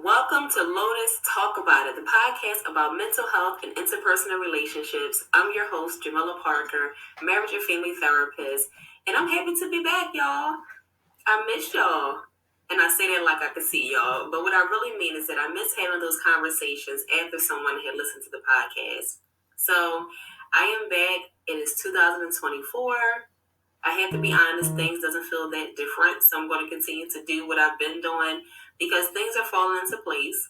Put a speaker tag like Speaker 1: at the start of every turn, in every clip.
Speaker 1: Welcome to Lotus Talk About It, the podcast about mental health and interpersonal relationships. I'm your host, Jamilia Parker, marriage and family therapist, and I'm happy to be back, y'all. I miss y'all, and I say that like I can see y'all, but what I really mean is that I miss having those conversations after someone had listened to the podcast. So I am back. It is 2024. I have to be honest, things doesn't feel that different. So I'm going to continue to do what I've been doing because things are falling into place.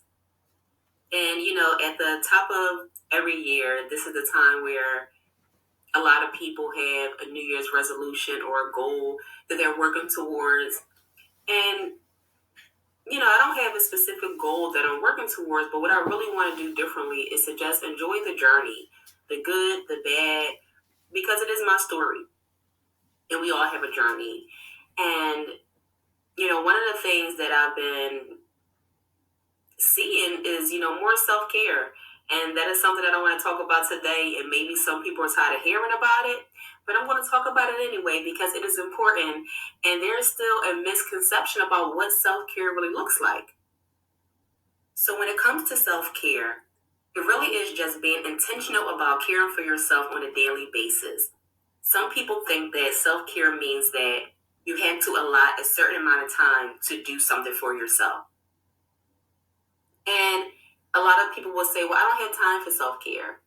Speaker 1: And, at the top of every year, this is the time where a lot of people have a New Year's resolution or a goal that they're working towards. And, I don't have a specific goal that I'm working towards, but what I really want to do differently is to just enjoy the journey, the good, the bad, because it is my story. And we all have a journey. And, one of the things that I've been seeing is, more self-care. And that is something that I want to talk about today. And maybe some people are tired of hearing about it, but I'm going to talk about it anyway because it is important. And there's still a misconception about what self-care really looks like. So when it comes to self-care, it really is just being intentional about caring for yourself on a daily basis. Some people think that self-care means that you have to allot a certain amount of time to do something for yourself. And a lot of people will say, well, I don't have time for self-care.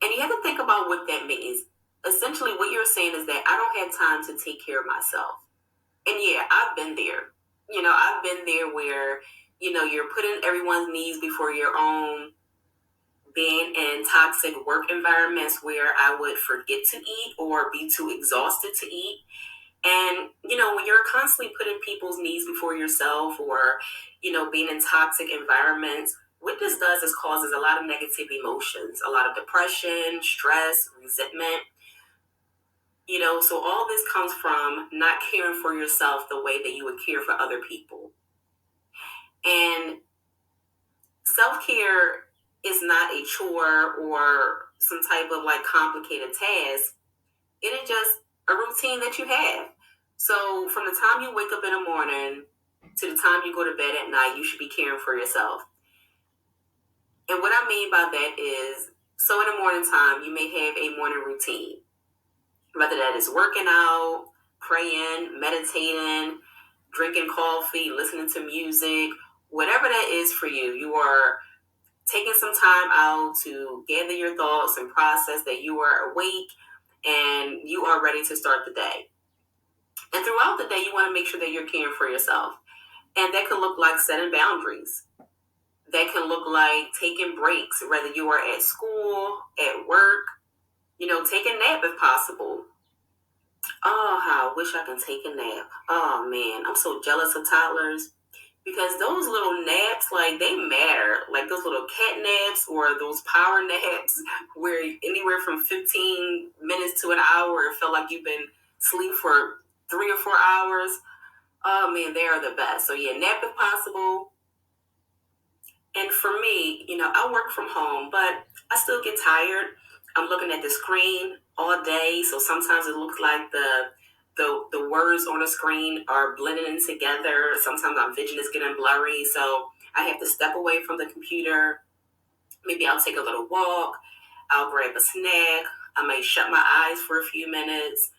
Speaker 1: And you have to think about what that means. Essentially, what you're saying is that I don't have time to take care of myself. And yeah, I've been there. I've been there where, you're putting everyone's needs before your own, being in toxic work environments where I would forget to eat or be too exhausted to eat. And, when you're constantly putting people's needs before yourself or, being in toxic environments, what this does is causes a lot of negative emotions, a lot of depression, stress, resentment. So all this comes from not caring for yourself the way that you would care for other people. And self-care is not a chore or some type of complicated task. It is just a routine that you have. So from the time you wake up in the morning to the time you go to bed at night, you should be caring for yourself. And what I mean by that is, so in the morning time, you may have a morning routine. Whether that is working out, praying, meditating, drinking coffee, listening to music, whatever that is for you, you are taking some time out to gather your thoughts and process that you are awake and you are ready to start the day. And throughout the day, you want to make sure that you're caring for yourself. And that can look like setting boundaries. That can look like taking breaks, whether you are at school, at work, take a nap if possible. Oh, how I wish I can take a nap. Oh, man, I'm so jealous of toddlers. Because those little naps, they matter. Like those little cat naps or those power naps where anywhere from 15 minutes to an hour, it felt like you've been asleep for 3 or 4 hours. Oh, man, they are the best. So, yeah, nap if possible. And for me, I work from home, but I still get tired. I'm looking at the screen all day. So sometimes it looks like the words on the screen are blending in together. Sometimes my vision is getting blurry. So I have to step away from the computer. Maybe I'll take a little walk. I'll grab a snack. I may shut my eyes for a few minutes,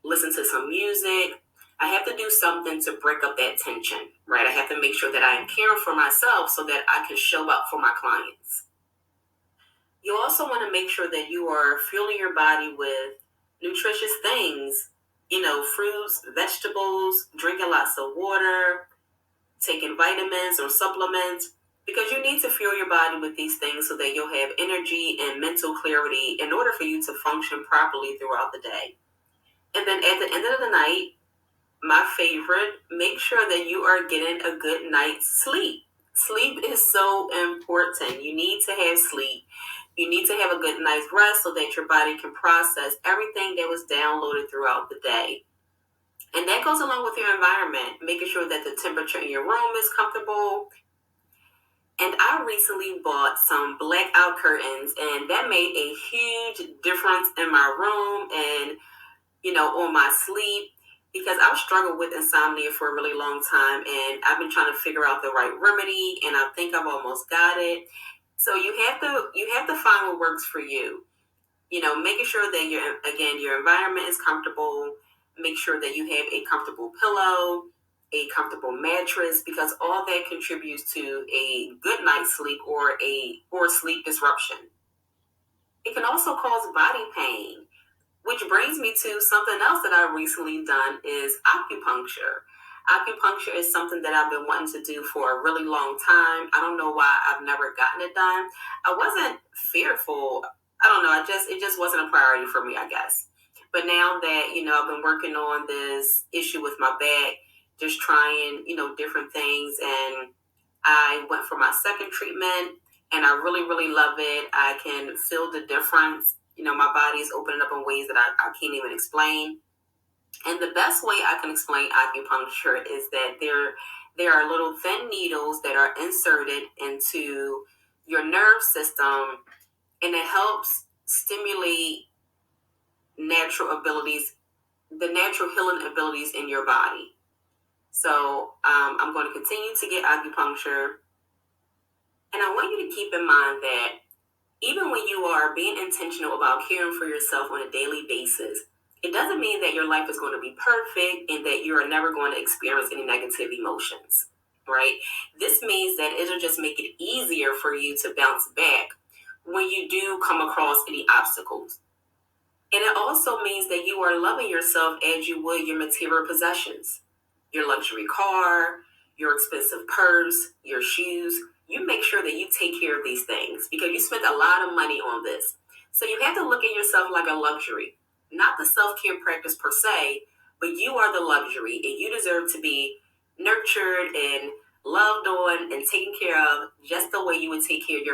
Speaker 1: listen to some music. I have to do something to break up that tension, right? I have to make sure that I am caring for myself so that I can show up for my clients. You also want to make sure that you are fueling your body with nutritious things, fruits, vegetables, drinking lots of water, taking vitamins or supplements, because you need to fuel your body with these things so that you'll have energy and mental clarity in order for you to function properly throughout the day. And then at the end of the night, my favorite, make sure that you are getting a good night's sleep. Sleep is so important. You need to have sleep. You need to have a good night's rest so that your body can process everything that was downloaded throughout the day. And that goes along with your environment, making sure that the temperature in your room is comfortable. And I recently bought some blackout curtains, and that made a huge difference in my room and, on my sleep. because I've struggled with insomnia for a really long time, and I've been trying to figure out the right remedy, and I think I've almost got it. So you have to find what works for you. Making sure that your environment is comfortable. Make sure that you have a comfortable pillow, a comfortable mattress, because all that contributes to a good night's sleep or sleep disruption. It can also cause body pain, which brings me to something else that I've recently done is acupuncture. Acupuncture is something that I've been wanting to do for a really long time. I don't know why I've never gotten it done. I wasn't fearful. I don't know. It just wasn't a priority for me, I guess. But now that, I've been working on this issue with my back, just trying, different things, and I went for my second treatment, and I really, really love it. I can feel the difference. My body's opening up in ways that I can't even explain. And the best way I can explain acupuncture is that there are little thin needles that are inserted into your nerve system, and it helps stimulate natural abilities, the natural healing abilities in your body. So I'm going to continue to get acupuncture. And I want you to keep in mind that even when you are being intentional about caring for yourself on a daily basis, it doesn't mean that your life is going to be perfect and that you are never going to experience any negative emotions, right? This means that it'll just make it easier for you to bounce back when you do come across any obstacles. And it also means that you are loving yourself as you would your material possessions, your luxury car, your expensive purse, your shoes. You make sure that you take care of these things because you spent a lot of money on this. So you have to look at yourself like a luxury, not the self-care practice per se, but you are the luxury and you deserve to be nurtured and loved on and taken care of just the way you would take care of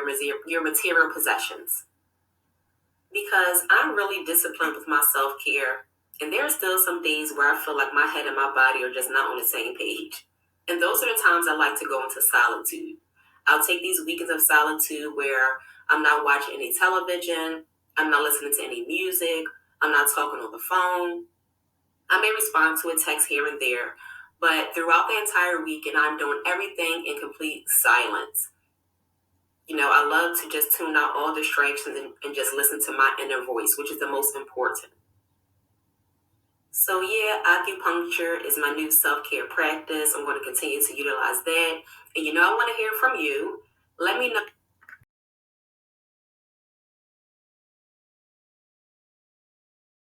Speaker 1: your material possessions, because I'm really disciplined with my self care. And there are still some days where I feel like my head and my body are just not on the same page. And those are the times I like to go into solitude. I'll take these weekends of solitude where I'm not watching any television, I'm not listening to any music, I'm not talking on the phone. I may respond to a text here and there, but throughout the entire weekend, I'm doing everything in complete silence. I love to just tune out all distractions and just listen to my inner voice, which is the most important. So yeah, acupuncture is my new self-care practice. I'm going to continue to utilize that. And I want to hear from you. Let me know